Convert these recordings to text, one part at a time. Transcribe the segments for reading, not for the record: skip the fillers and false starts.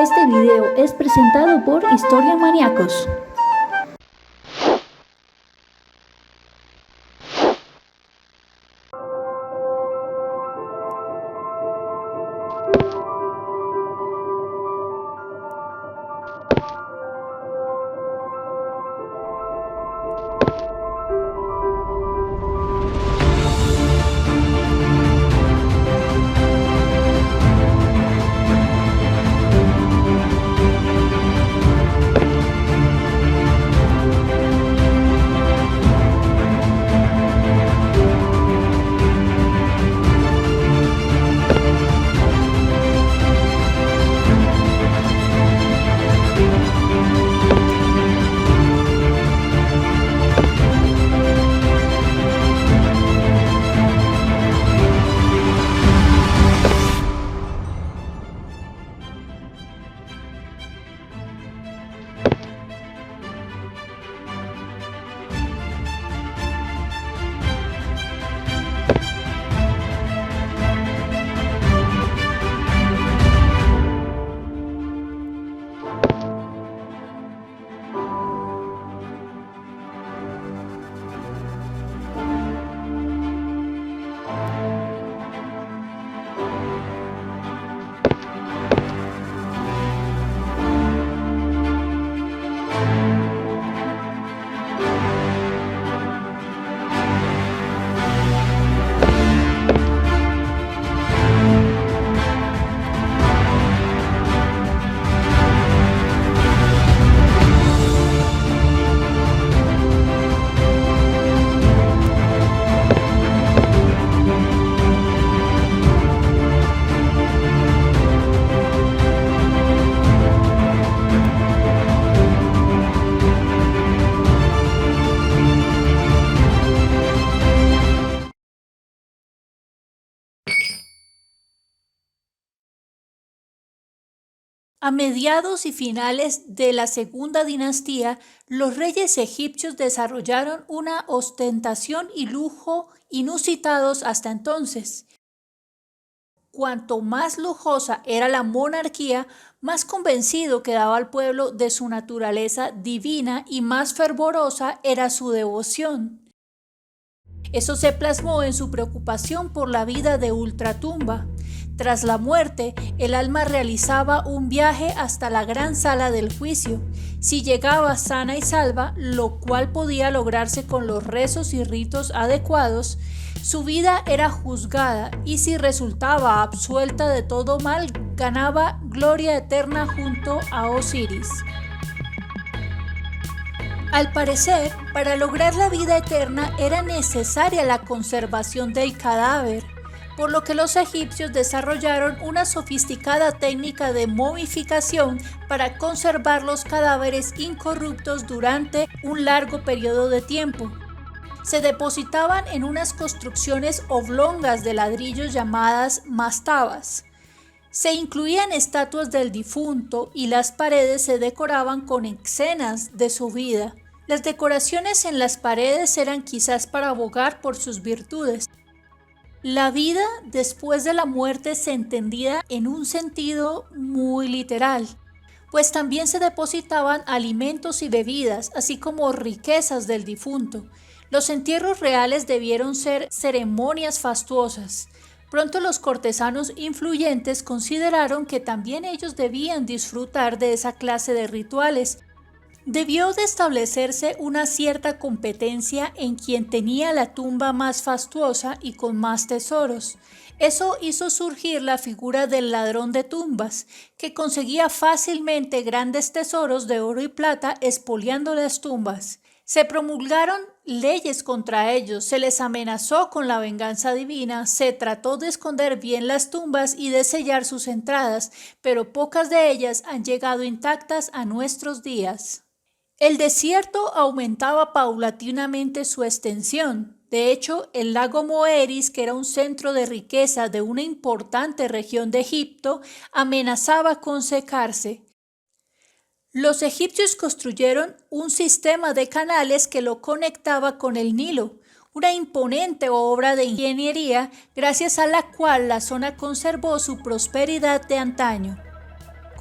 Este video es presentado por Historia Maníacos. A mediados y finales de la segunda dinastía, los reyes egipcios desarrollaron una ostentación y lujo inusitados hasta entonces. Cuanto más lujosa era la monarquía, más convencido quedaba el pueblo de su naturaleza divina y más fervorosa era su devoción. Eso se plasmó en su preocupación por la vida de ultratumba. Tras la muerte, el alma realizaba un viaje hasta la gran sala del juicio. Si llegaba sana y salva, lo cual podía lograrse con los rezos y ritos adecuados, su vida era juzgada y si resultaba absuelta de todo mal, ganaba gloria eterna junto a Osiris. Al parecer, para lograr la vida eterna era necesaria la conservación del cadáver, por lo que los egipcios desarrollaron una sofisticada técnica de momificación para conservar los cadáveres incorruptos durante un largo periodo de tiempo. Se depositaban en unas construcciones oblongas de ladrillos llamadas mastabas. Se incluían estatuas del difunto y las paredes se decoraban con escenas de su vida. Las decoraciones en las paredes eran quizás para abogar por sus virtudes. La vida después de la muerte se entendía en un sentido muy literal, pues también se depositaban alimentos y bebidas, así como riquezas del difunto. Los entierros reales debieron ser ceremonias fastuosas. Pronto los cortesanos influyentes consideraron que también ellos debían disfrutar de esa clase de rituales. Debió de establecerse una cierta competencia en quien tenía la tumba más fastuosa y con más tesoros. Eso hizo surgir la figura del ladrón de tumbas, que conseguía fácilmente grandes tesoros de oro y plata expoliando las tumbas. Se promulgaron leyes contra ellos, se les amenazó con la venganza divina, se trató de esconder bien las tumbas y de sellar sus entradas, pero pocas de ellas han llegado intactas a nuestros días. El desierto aumentaba paulatinamente su extensión. De hecho, el lago Moeris, que era un centro de riqueza de una importante región de Egipto, amenazaba con secarse. Los egipcios construyeron un sistema de canales que lo conectaba con el Nilo, una imponente obra de ingeniería gracias a la cual la zona conservó su prosperidad de antaño.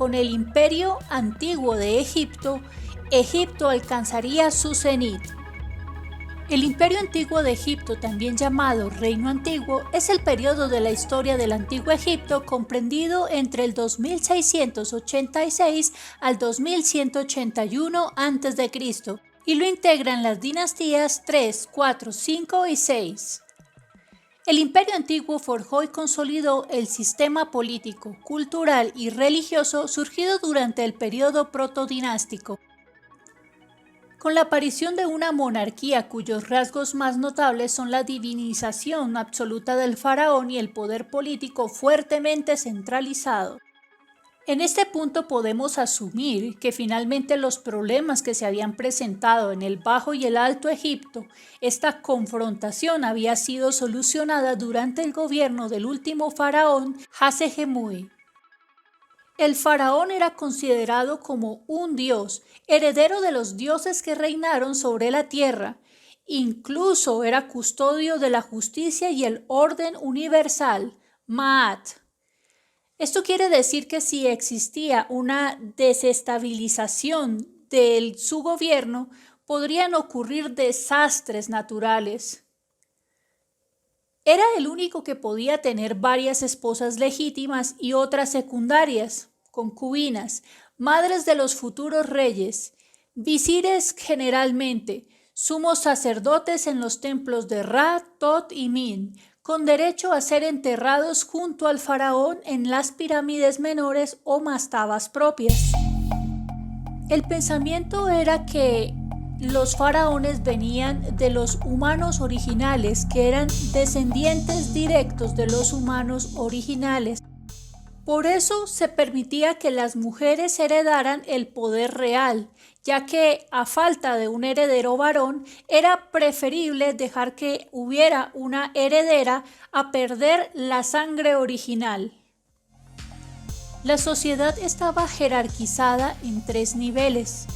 con el imperio antiguo de Egipto, Egipto alcanzaría su cenit. El imperio antiguo de Egipto, también llamado Reino Antiguo, es el periodo de la historia del Antiguo Egipto comprendido entre el 2686 al 2181 a.C. y lo integran las dinastías 3, 4, 5 y 6. El Imperio Antiguo forjó y consolidó el sistema político, cultural y religioso surgido durante el periodo protodinástico. Con la aparición de una monarquía cuyos rasgos más notables son la divinización absoluta del faraón y el poder político fuertemente centralizado. En este punto podemos asumir que finalmente los problemas que se habían presentado en el Bajo y el Alto Egipto, esta confrontación había sido solucionada durante el gobierno del último faraón, Hasehemui. El faraón era considerado como un dios, heredero de los dioses que reinaron sobre la tierra. Incluso era custodio de la justicia y el orden universal, Ma'at. Esto quiere decir que si existía una desestabilización de su gobierno, podrían ocurrir desastres naturales. Era el único que podía tener varias esposas legítimas y otras secundarias, concubinas, madres de los futuros reyes, visires generalmente, sumos sacerdotes en los templos de Ra, Tot y Min, con derecho a ser enterrados junto al faraón en las pirámides menores o mastabas propias. El pensamiento era que los faraones venían de los humanos originales, que eran descendientes directos de los humanos originales. Por eso se permitía que las mujeres heredaran el poder real, ya que a falta de un heredero varón era preferible dejar que hubiera una heredera a perder la sangre original. La sociedad estaba jerarquizada en 3 niveles.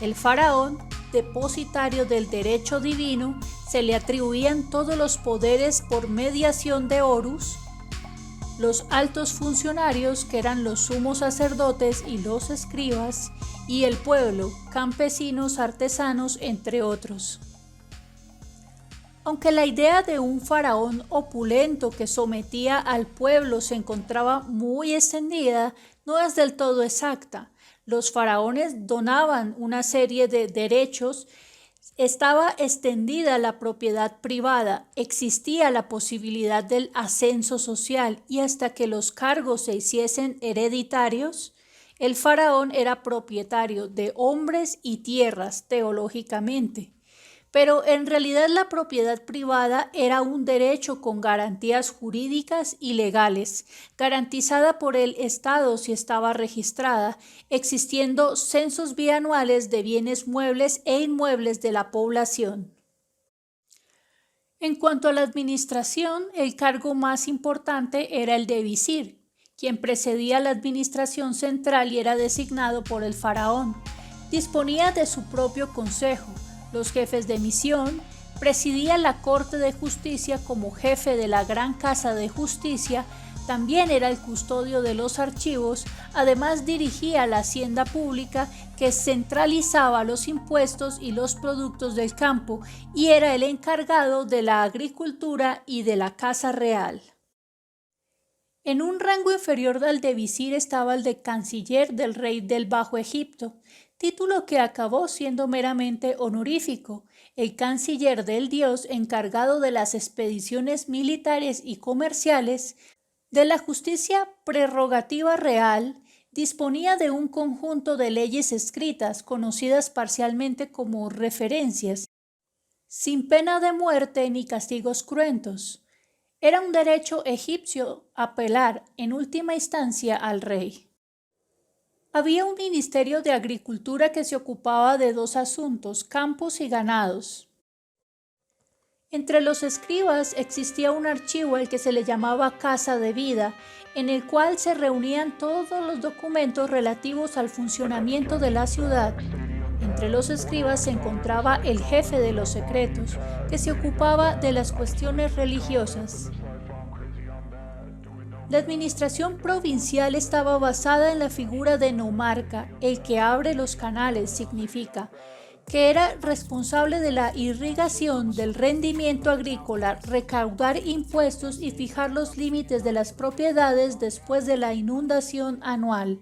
El faraón, depositario del derecho divino, se le atribuían todos los poderes por mediación de Horus. Los altos funcionarios, que eran los sumos sacerdotes y los escribas, y el pueblo, campesinos, artesanos, entre otros. Aunque la idea de un faraón opulento que sometía al pueblo se encontraba muy extendida, no es del todo exacta. Los faraones donaban una serie de derechos, estaba extendida la propiedad privada, existía la posibilidad del ascenso social y hasta que los cargos se hiciesen hereditarios, el faraón era propietario de hombres y tierras teológicamente. Pero en realidad la propiedad privada era un derecho con garantías jurídicas y legales, garantizada por el Estado si estaba registrada, existiendo censos bianuales de bienes muebles e inmuebles de la población. En cuanto a la administración, el cargo más importante era el de visir, quien precedía la administración central y era designado por el faraón. Disponía de su propio consejo. Los jefes de misión, presidía la Corte de Justicia como jefe de la Gran Casa de Justicia, también era el custodio de los archivos, además dirigía la hacienda pública que centralizaba los impuestos y los productos del campo y era el encargado de la agricultura y de la casa real. En un rango inferior al de visir estaba el de canciller del rey del Bajo Egipto, título que acabó siendo meramente honorífico. El canciller del dios encargado de las expediciones militares y comerciales, de la justicia prerrogativa real, disponía de un conjunto de leyes escritas, conocidas parcialmente como referencias, sin pena de muerte ni castigos cruentos. Era un derecho egipcio apelar en última instancia al rey. Había un ministerio de agricultura que se ocupaba de 2 asuntos, campos y ganados. Entre los escribas existía un archivo al que se le llamaba Casa de Vida, en el cual se reunían todos los documentos relativos al funcionamiento de la ciudad. Entre los escribas se encontraba el jefe de los secretos, que se ocupaba de las cuestiones religiosas. La administración provincial estaba basada en la figura de nomarca, el que abre los canales, significa, que era responsable de la irrigación, del rendimiento agrícola, recaudar impuestos y fijar los límites de las propiedades después de la inundación anual.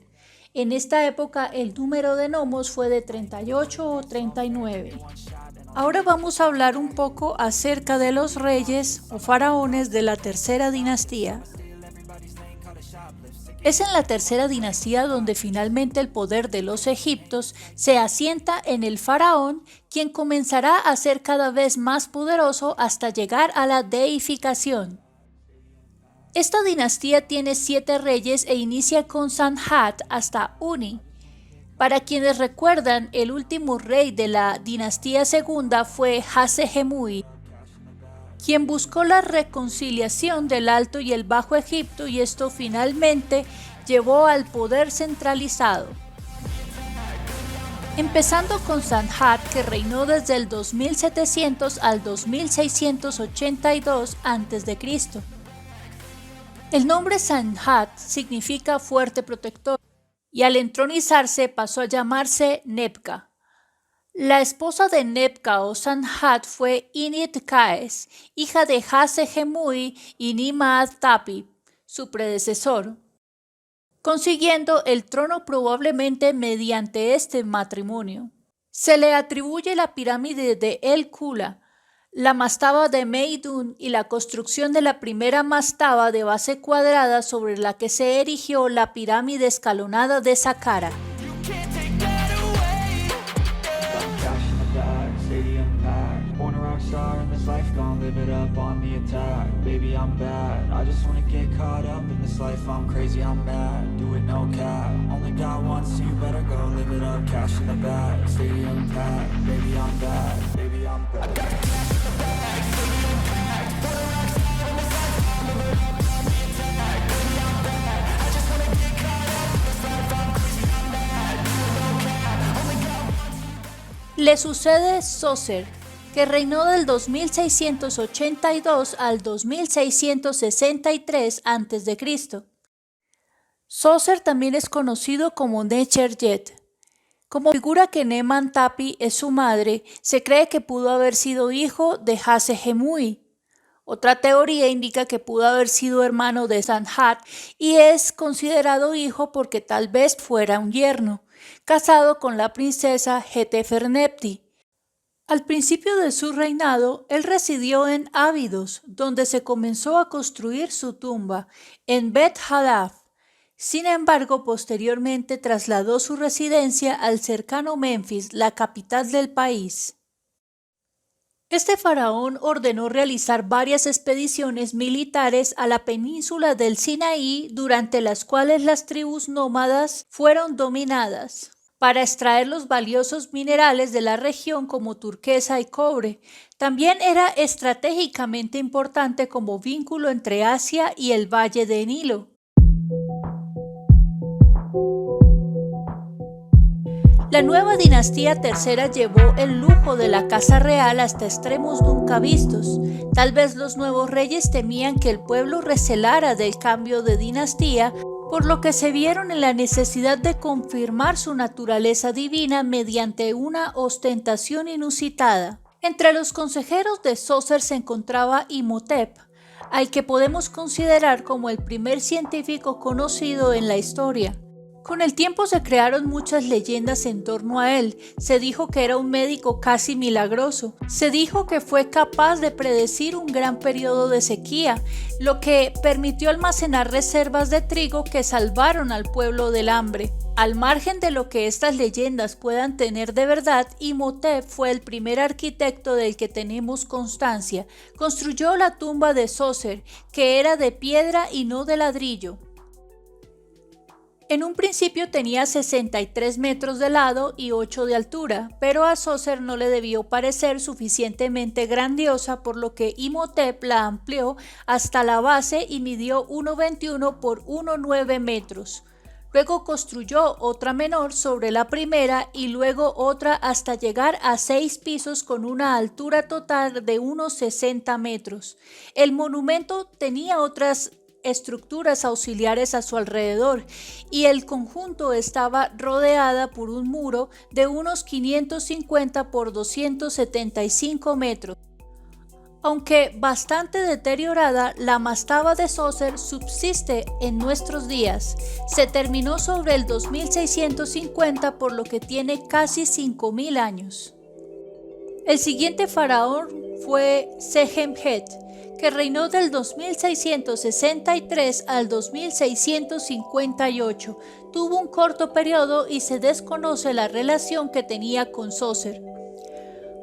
En esta época el número de nomos fue de 38 o 39. Ahora vamos a hablar un poco acerca de los reyes o faraones de la tercera dinastía. Es en la tercera dinastía donde finalmente el poder de los egipcios se asienta en el faraón, quien comenzará a ser cada vez más poderoso hasta llegar a la deificación. Esta dinastía tiene 7 reyes e inicia con Sanhat hasta Uni. Para quienes recuerdan, el último rey de la dinastía segunda fue Hasehemui, quien buscó la reconciliación del Alto y el Bajo Egipto, y esto finalmente llevó al poder centralizado. Empezando con Sanhat, que reinó desde el 2700 al 2682 a.C. El nombre Sanhat significa fuerte protector, y al entronizarse pasó a llamarse Nebka. La esposa de Nebka o Sanhat fue Init-Kaes, hija de Hasehemui y Nimad-Tapi, su predecesor, consiguiendo el trono probablemente mediante este matrimonio. Se le atribuye la pirámide de El-Kula, la mastaba de Meidún y la construcción de la primera mastaba de base cuadrada sobre la que se erigió la pirámide escalonada de Saqqara. Le sucede Zoser, que reinó del 2682 al 2663 a.C. Zoser también es conocido como Necherjet. Como figura que Neman Tapi es su madre, se cree que pudo haber sido hijo de Hasehemui. Otra teoría indica que pudo haber sido hermano de Sanhat y es considerado hijo porque tal vez fuera un yerno, casado con la princesa Hetefernepti. Al principio de su reinado, él residió en Abidos, donde se comenzó a construir su tumba, en Bet Halaf. Sin embargo, posteriormente trasladó su residencia al cercano Menfis, la capital del país. Este faraón ordenó realizar varias expediciones militares a la península del Sinaí, durante las cuales las tribus nómadas fueron dominadas, para extraer los valiosos minerales de la región como turquesa y cobre. También era estratégicamente importante como vínculo entre Asia y el Valle del Nilo. La nueva dinastía tercera llevó el lujo de la casa real hasta extremos nunca vistos. Tal vez los nuevos reyes temían que el pueblo recelara del cambio de dinastía, por lo que se vieron en la necesidad de confirmar su naturaleza divina mediante una ostentación inusitada. Entre los consejeros de Zoser se encontraba Imhotep, al que podemos considerar como el primer científico conocido en la historia. Con el tiempo se crearon muchas leyendas en torno a él. Se dijo que era un médico casi milagroso. Se dijo que fue capaz de predecir un gran periodo de sequía, lo que permitió almacenar reservas de trigo que salvaron al pueblo del hambre. Al margen de lo que estas leyendas puedan tener de verdad, Imhotep fue el primer arquitecto del que tenemos constancia. Construyó la tumba de Zoser, que era de piedra y no de ladrillo. En un principio tenía 63 metros de lado y 8 de altura, pero a Zoser no le debió parecer suficientemente grandiosa, por lo que Imhotep la amplió hasta la base y midió 1,21 por 1,9 metros. Luego construyó otra menor sobre la primera y luego otra hasta llegar a 6 pisos con una altura total de unos 60 metros. El monumento tenía otras estructuras auxiliares a su alrededor y el conjunto estaba rodeada por un muro de unos 550 por 275 metros. Aunque bastante deteriorada, la mastaba de Djoser subsiste en nuestros días. Se terminó sobre el 2650, por lo que tiene casi 5000 años. El siguiente faraón fue Sejemhet, que reinó del 2663 al 2658. Tuvo un corto periodo y se desconoce la relación que tenía con Djoser.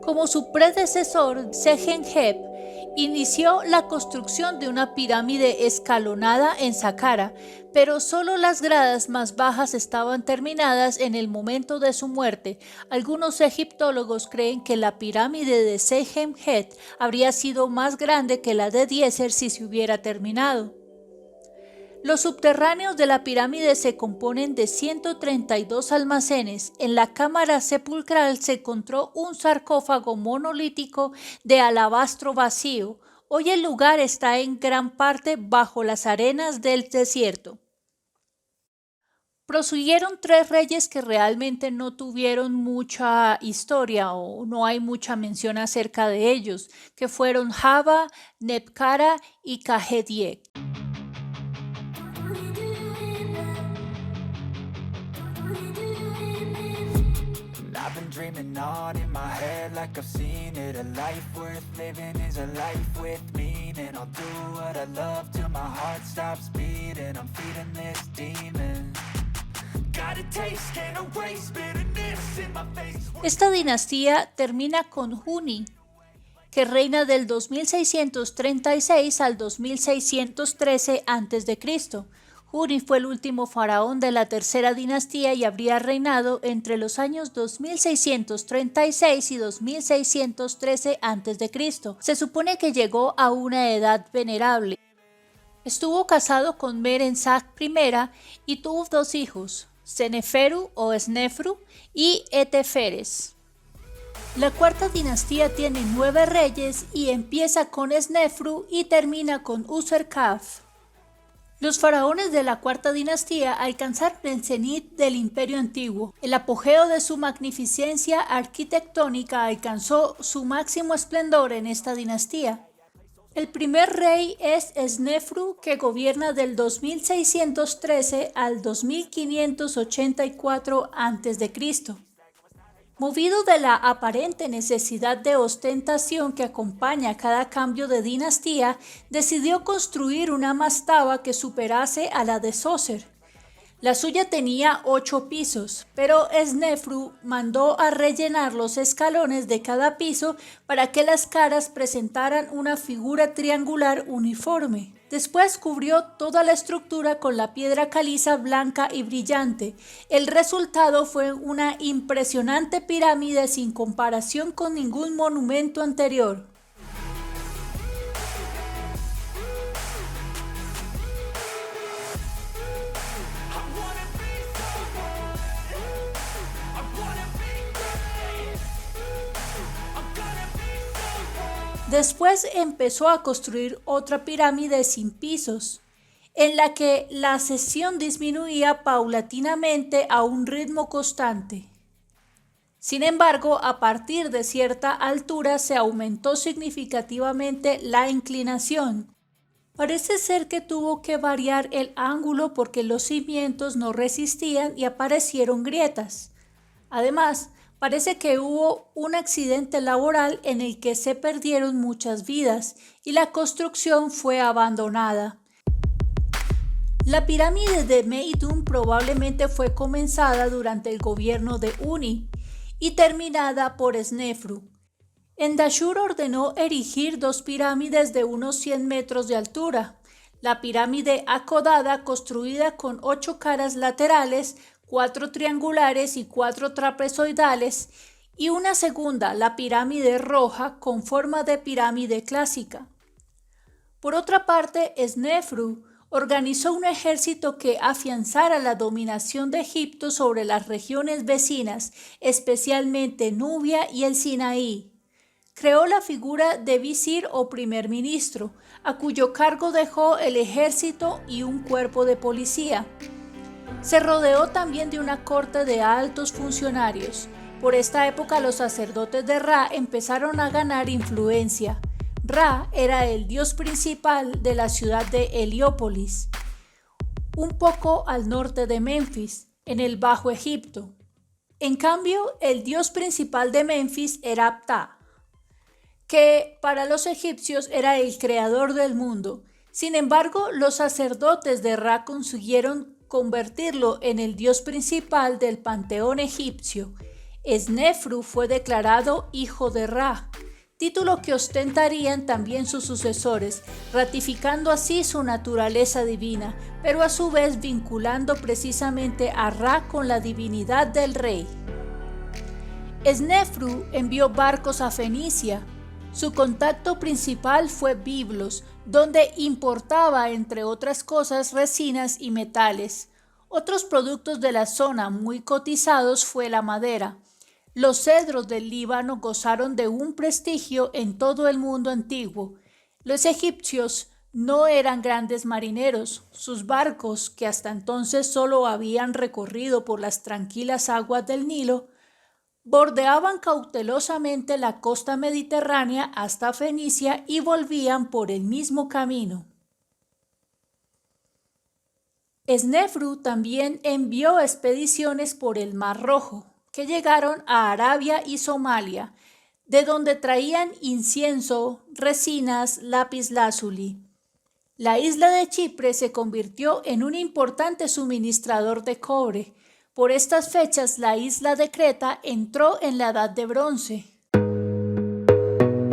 Como su predecesor, Sejemhet inició la construcción de una pirámide escalonada en Saqqara, pero solo las gradas más bajas estaban terminadas en el momento de su muerte. Algunos egiptólogos creen que la pirámide de Sejemhet habría sido más grande que la de Djeser si se hubiera terminado. Los subterráneos de la pirámide se componen de 132 almacenes. En la cámara sepulcral se encontró un sarcófago monolítico de alabastro vacío. Hoy el lugar está en gran parte bajo las arenas del desierto. Prosiguieron 3 reyes que realmente no tuvieron mucha historia o no hay mucha mención acerca de ellos, que fueron Jaba, Nebkara y Khediek. I've been dreaming on in my head like I've seen it. A life worth living is a life with meaning. I'll do what I love till my heart stops beating. I'm feeding this demon. Got a taste, can't erase bitterness in my face. Esta dinastía termina con Huni, que reina del 2636 al 2613 a.C. Huni fue el último faraón de la tercera dinastía y habría reinado entre los años 2636 y 2613 a.C. Se supone que llegó a una edad venerable. Estuvo casado con Merensac I y tuvo 2 hijos, Seneferu o Snefru y Eteferes. La cuarta dinastía tiene 9 reyes y empieza con Snefru y termina con Userkaf. Los faraones de la cuarta dinastía alcanzaron el cenit del Imperio Antiguo. El apogeo de su magnificencia arquitectónica alcanzó su máximo esplendor en esta dinastía. El primer rey es Snefru, que gobierna del 2613 al 2584 a.C. Movido de la aparente necesidad de ostentación que acompaña cada cambio de dinastía, decidió construir una mastaba que superase a la de Djoser. La suya tenía 8 pisos, pero Snefru mandó a rellenar los escalones de cada piso para que las caras presentaran una figura triangular uniforme. Después cubrió toda la estructura con la piedra caliza blanca y brillante. El resultado fue una impresionante pirámide sin comparación con ningún monumento anterior. Después empezó a construir otra pirámide sin pisos, en la que la sección disminuía paulatinamente a un ritmo constante. Sin embargo, a partir de cierta altura se aumentó significativamente la inclinación. Parece ser que tuvo que variar el ángulo porque los cimientos no resistían y aparecieron grietas. Además, parece que hubo un accidente laboral en el que se perdieron muchas vidas y la construcción fue abandonada. La pirámide de Meidum probablemente fue comenzada durante el gobierno de Huni y terminada por Snefru. Endashur ordenó erigir 2 pirámides de unos 100 metros de altura. La pirámide acodada, construida con 8 caras laterales, 4 triangulares y 4 trapezoidales, y una segunda, la pirámide roja, con forma de pirámide clásica. Por otra parte, Snefru organizó un ejército que afianzara la dominación de Egipto sobre las regiones vecinas, especialmente Nubia y el Sinaí. creó la figura de visir o primer ministro, a cuyo cargo dejó el ejército y un cuerpo de policía. Se rodeó también de una corte de altos funcionarios. Por esta época los sacerdotes de Ra empezaron a ganar influencia. Ra era el dios principal de la ciudad de Heliópolis, un poco al norte de Memphis, en el Bajo Egipto. En cambio, el dios principal de Memphis era Ptah, que para los egipcios era el creador del mundo. Sin embargo, los sacerdotes de Ra consiguieron convertirlo en el dios principal del panteón egipcio. Snefru fue declarado hijo de Ra, título que ostentarían también sus sucesores, ratificando así su naturaleza divina, pero a su vez vinculando precisamente a Ra con la divinidad del rey. Snefru envió barcos a Fenicia. Su contacto principal fue Biblos, donde importaba, entre otras cosas, resinas y metales. Otros productos de la zona muy cotizados fue la madera. Los cedros del Líbano gozaron de un prestigio en todo el mundo antiguo. Los egipcios no eran grandes marineros. Sus barcos, que hasta entonces solo habían recorrido por las tranquilas aguas del Nilo, bordeaban cautelosamente la costa mediterránea hasta Fenicia y volvían por el mismo camino. Snefru también envió expediciones por el Mar Rojo, que llegaron a Arabia y Somalia, de donde traían incienso, resinas, lapislázuli. La isla de Chipre se convirtió en un importante suministrador de cobre. Por estas fechas, la isla de Creta entró en la Edad de Bronce.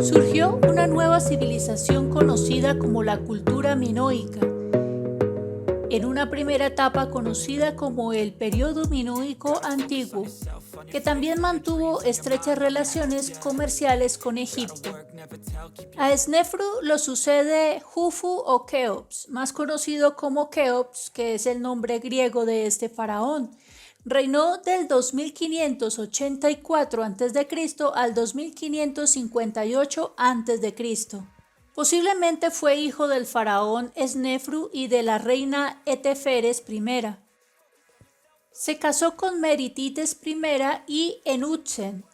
Surgió una nueva civilización conocida como la cultura minoica, en una primera etapa conocida como el Período Minoico Antiguo, que también mantuvo estrechas relaciones comerciales con Egipto. A Snefru lo sucede Jufu o Keops, más conocido como Keops, que es el nombre griego de este faraón. Reinó del 2584 a.C. al 2558 a.C. Posiblemente fue hijo del faraón Snefru y de la reina Eteferes I. Se casó con Meritites I y Enutzen,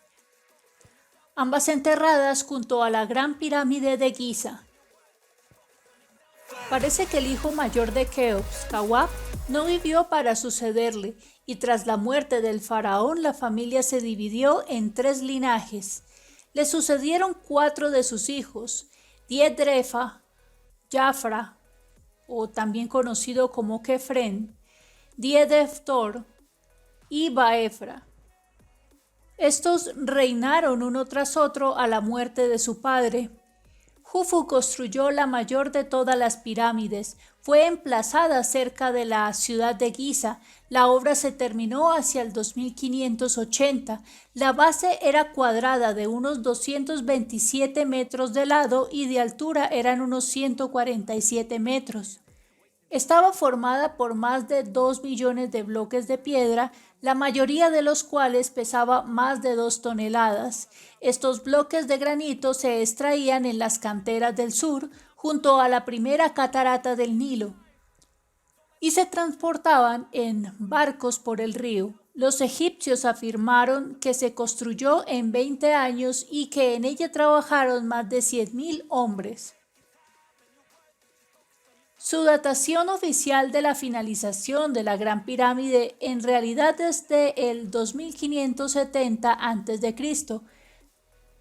ambas enterradas junto a la Gran Pirámide de Giza. Parece que el hijo mayor de Keops, Kawab, no vivió para sucederle, y tras la muerte del faraón la familia se dividió en 3 linajes. Le sucedieron 4 de sus hijos: Diedrefa, Jafra, o también conocido como Kefren, Diedeftor y Baefra. Estos reinaron uno tras otro a la muerte de su padre. Jufu construyó la mayor de todas las pirámides. Fue emplazada cerca de la ciudad de Giza. La obra se terminó hacia el 2580. La base era cuadrada, de unos 227 metros de lado, y de altura eran unos 147 metros. Estaba formada por más de 2 millones de bloques de piedra, la mayoría de los cuales pesaba más de 2 toneladas. Estos bloques de granito se extraían en las canteras del sur, junto a la primera catarata del Nilo, y se transportaban en barcos por el río. Los egipcios afirmaron que se construyó en 20 años y que en ella trabajaron más de 100.000 hombres. Su datación oficial de la finalización de la Gran Pirámide en realidad es el 2570 a.C.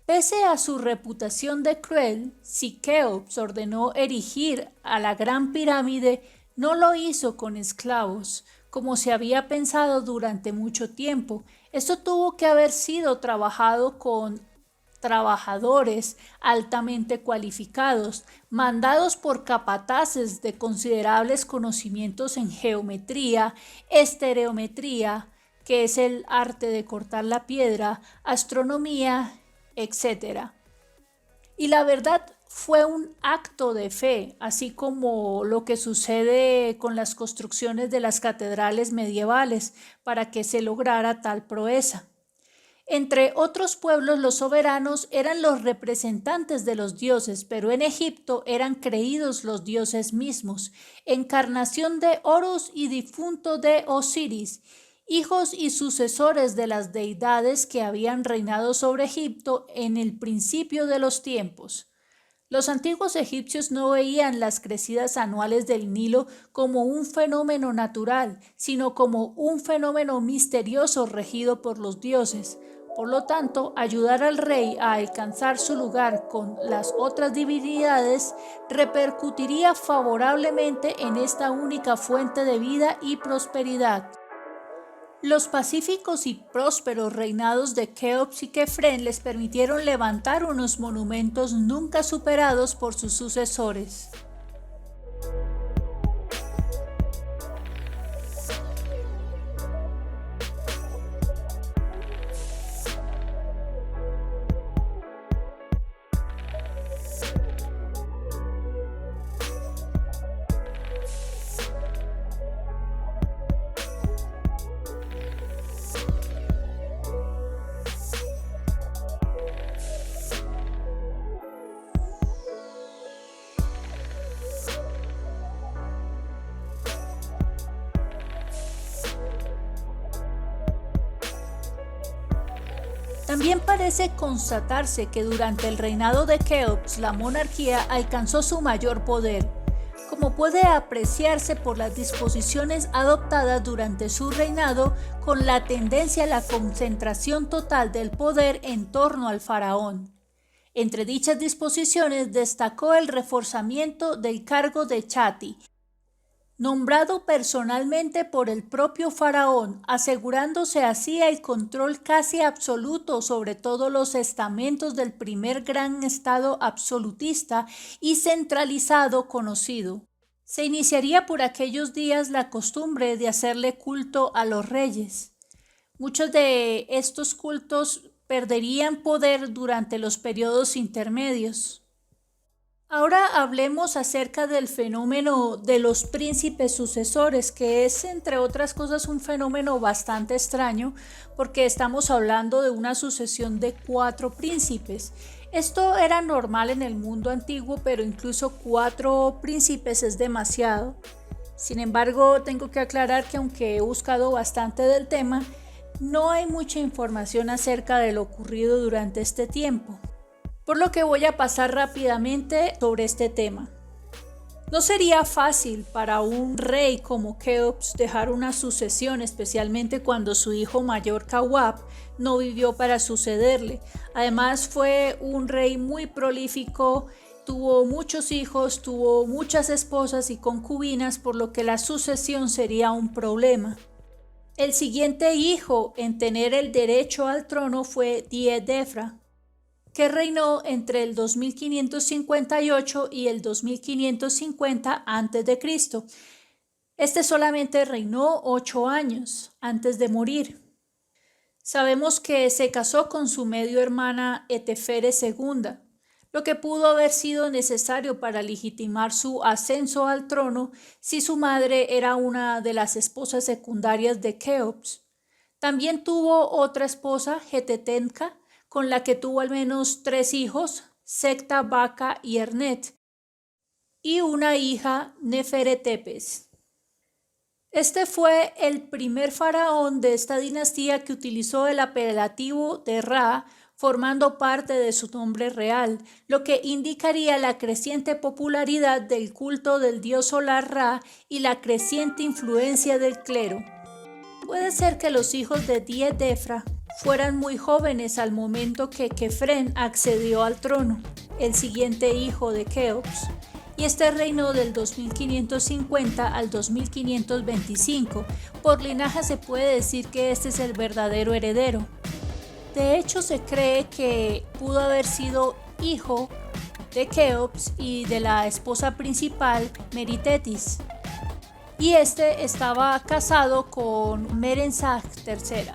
Pese a su reputación de cruel, si Keops ordenó erigir a la Gran Pirámide, no lo hizo con esclavos, como se había pensado durante mucho tiempo. Esto tuvo que haber sido trabajado con trabajadores altamente cualificados, mandados por capataces de considerables conocimientos en geometría, estereometría, que es el arte de cortar la piedra, astronomía, etc. Y la verdad, fue un acto de fe, así como lo que sucede con las construcciones de las catedrales medievales para que se lograra tal proeza. Entre otros pueblos, los soberanos eran los representantes de los dioses, pero en Egipto eran creídos los dioses mismos, encarnación de Horus y difunto de Osiris, hijos y sucesores de las deidades que habían reinado sobre Egipto en el principio de los tiempos. Los antiguos egipcios no veían las crecidas anuales del Nilo como un fenómeno natural, sino como un fenómeno misterioso regido por los dioses. Por lo tanto, ayudar al rey a alcanzar su lugar con las otras divinidades repercutiría favorablemente en esta única fuente de vida y prosperidad. Los pacíficos y prósperos reinados de Keops y Kefren les permitieron levantar unos monumentos nunca superados por sus sucesores. También parece constatarse que durante el reinado de Keops la monarquía alcanzó su mayor poder, como puede apreciarse por las disposiciones adoptadas durante su reinado con la tendencia a la concentración total del poder en torno al faraón. Entre dichas disposiciones destacó el reforzamiento del cargo de Chatti, nombrado personalmente por el propio faraón, asegurándose así el control casi absoluto sobre todos los estamentos del primer gran estado absolutista y centralizado conocido. Se iniciaría por aquellos días la costumbre de hacerle culto a los reyes. Muchos de estos cultos perderían poder durante los periodos intermedios. Ahora hablemos acerca del fenómeno de los príncipes sucesores, que es, entre otras cosas, un fenómeno bastante extraño porque estamos hablando de una sucesión de 4 príncipes. Esto era normal en el mundo antiguo, pero incluso 4 príncipes es demasiado. Sin embargo, tengo que aclarar que aunque he buscado bastante del tema, no hay mucha información acerca de lo ocurrido durante este tiempo. Por lo que voy a pasar rápidamente sobre este tema. No sería fácil para un rey como Keops dejar una sucesión, especialmente cuando su hijo mayor Kawab no vivió para sucederle. Además fue un rey muy prolífico, tuvo muchos hijos, tuvo muchas esposas y concubinas, por lo que la sucesión sería un problema. El siguiente hijo en tener el derecho al trono fue Di-Edefra, que reinó entre el 2558 y el 2550 a.C. Este solamente reinó 8 años antes de morir. Sabemos que se casó con su medio hermana Etefere II, lo que pudo haber sido necesario para legitimar su ascenso al trono si su madre era una de las esposas secundarias de Keops. También tuvo otra esposa, Hetetenka, con la que tuvo al menos 3 hijos, Secta, Baca y Ernet, y una hija, Neferetepes. Este fue el primer faraón de esta dinastía que utilizó el apelativo de Ra, formando parte de su nombre real, lo que indicaría la creciente popularidad del culto del dios solar Ra y la creciente influencia del clero. Puede ser que los hijos de Di-Edefra fueran muy jóvenes al momento que Kefren accedió al trono, el siguiente hijo de Keops, y este reinó del 2550 al 2525. Por linaje se puede decir que este es el verdadero heredero. De hecho, se cree que pudo haber sido hijo de Keops y de la esposa principal, Meritetis, y este estaba casado con Merensag III.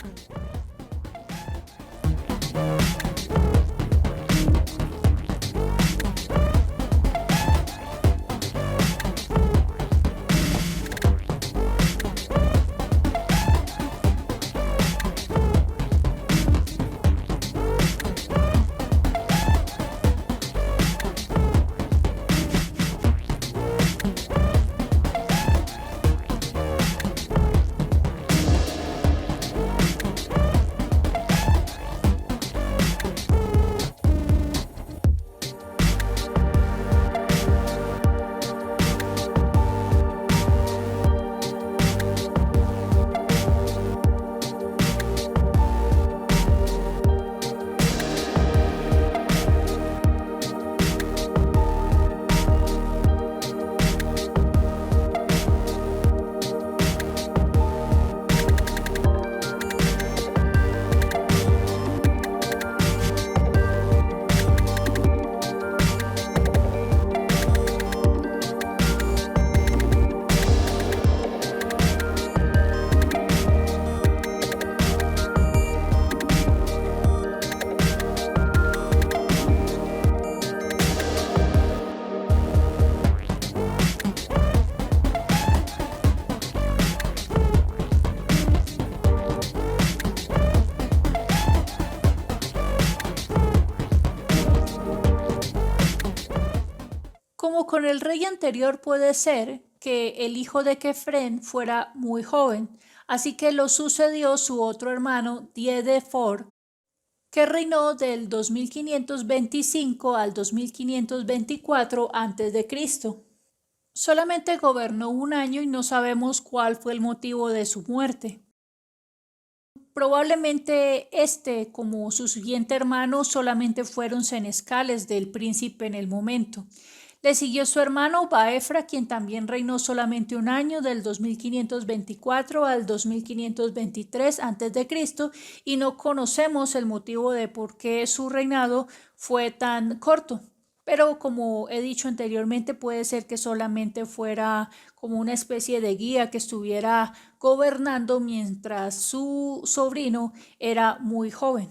Como con el rey anterior, puede ser que el hijo de Kefren fuera muy joven, así que lo sucedió su otro hermano Diedefor, que reinó del 2525 al 2524 a.C. Solamente gobernó un año y no sabemos cuál fue el motivo de su muerte. Probablemente como su siguiente hermano, solamente fueron senescales del príncipe en el momento. Le siguió su hermano Baefra, quien también reinó solamente un año, del 2524 al 2523 a.C., y no conocemos el motivo de por qué su reinado fue tan corto. Pero como he dicho anteriormente, puede ser que solamente fuera como una especie de guía que estuviera gobernando mientras su sobrino era muy joven.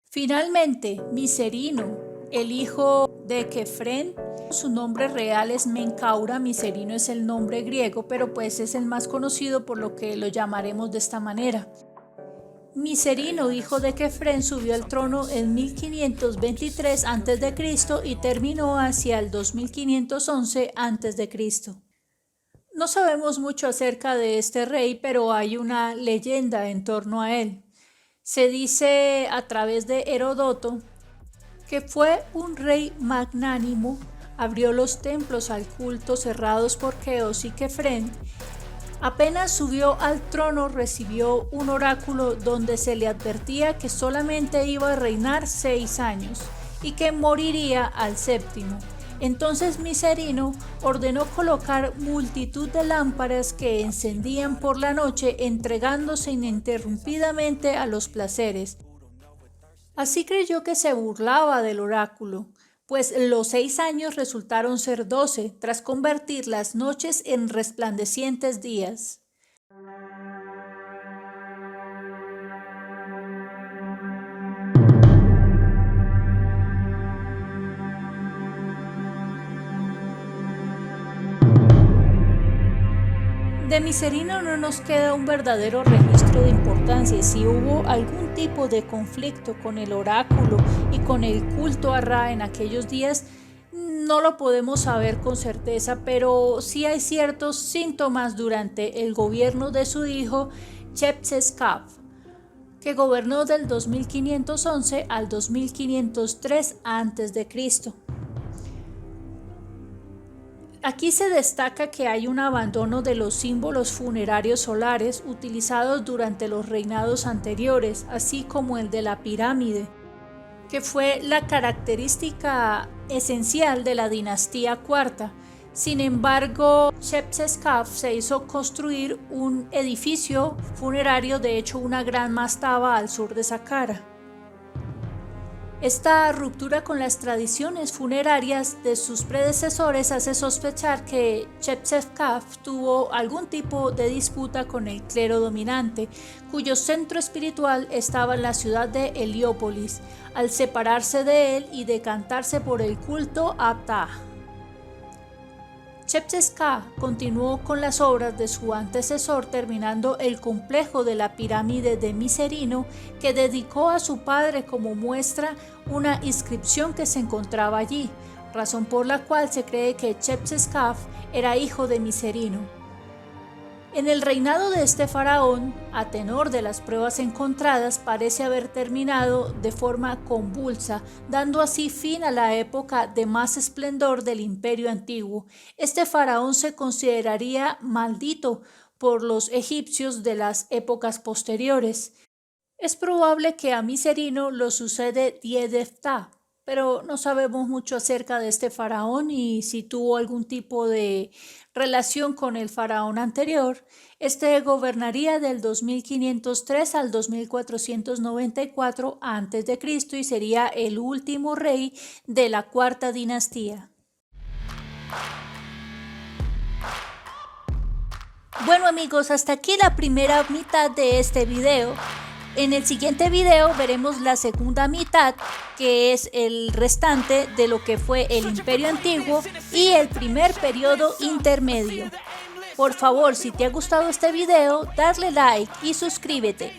Finalmente, Micerino, el hijo de Kefren, su nombre real es Menkaura. Micerino es el nombre griego, pero pues es el más conocido, por lo que lo llamaremos de esta manera. Micerino, hijo de Kefren, subió al trono en 1523 a.C. y terminó hacia el 2511 a.C. No sabemos mucho acerca de este rey, pero hay una leyenda en torno a él. Se dice a través de Heródoto que fue un rey magnánimo, abrió los templos al culto cerrados por Keos y Kefren. Apenas subió al trono, recibió un oráculo donde se le advertía que solamente iba a reinar 6 años y que moriría al 7º. Entonces Micerino ordenó colocar multitud de lámparas que encendían por la noche, entregándose ininterrumpidamente a los placeres. Así creyó que se burlaba del oráculo, pues los 6 años resultaron ser 12, tras convertir las noches en resplandecientes días. De Micerino no nos queda un verdadero registro de importancia. Si hubo algún tipo de conflicto con el oráculo y con el culto a Ra en aquellos días, no lo podemos saber con certeza, pero sí hay ciertos síntomas durante el gobierno de su hijo Chepseskaf, que gobernó del 2511 al 2503 a.C. Aquí se destaca que hay un abandono de los símbolos funerarios solares utilizados durante los reinados anteriores, así como el de la pirámide, que fue la característica esencial de la dinastía cuarta. Sin embargo, Chepseskaf se hizo construir un edificio funerario, de hecho una gran mastaba al sur de Saqqara. Esta ruptura con las tradiciones funerarias de sus predecesores hace sospechar que Chepseskaf tuvo algún tipo de disputa con el clero dominante, cuyo centro espiritual estaba en la ciudad de Heliópolis, al separarse de él y decantarse por el culto a Ptah. Chepseskaf continuó con las obras de su antecesor, terminando el complejo de la pirámide de Micerino, que dedicó a su padre como muestra una inscripción que se encontraba allí, razón por la cual se cree que Chepseskaf era hijo de Micerino. En el reinado de este faraón, a tenor de las pruebas encontradas, parece haber terminado de forma convulsa, dando así fin a la época de más esplendor del Imperio Antiguo. Este faraón se consideraría maldito por los egipcios de las épocas posteriores. Es probable que a Micerino lo sucede Diedeftá, pero no sabemos mucho acerca de este faraón y si tuvo algún tipo de relación con el faraón anterior. Este gobernaría del 2503 al 2494 a.C. y sería el último rey de la cuarta dinastía. Bueno amigos, hasta aquí la primera mitad de este video. En el siguiente video veremos la segunda mitad, que es el restante de lo que fue el Imperio Antiguo y el primer periodo intermedio. Por favor, si te ha gustado este video, darle like y suscríbete.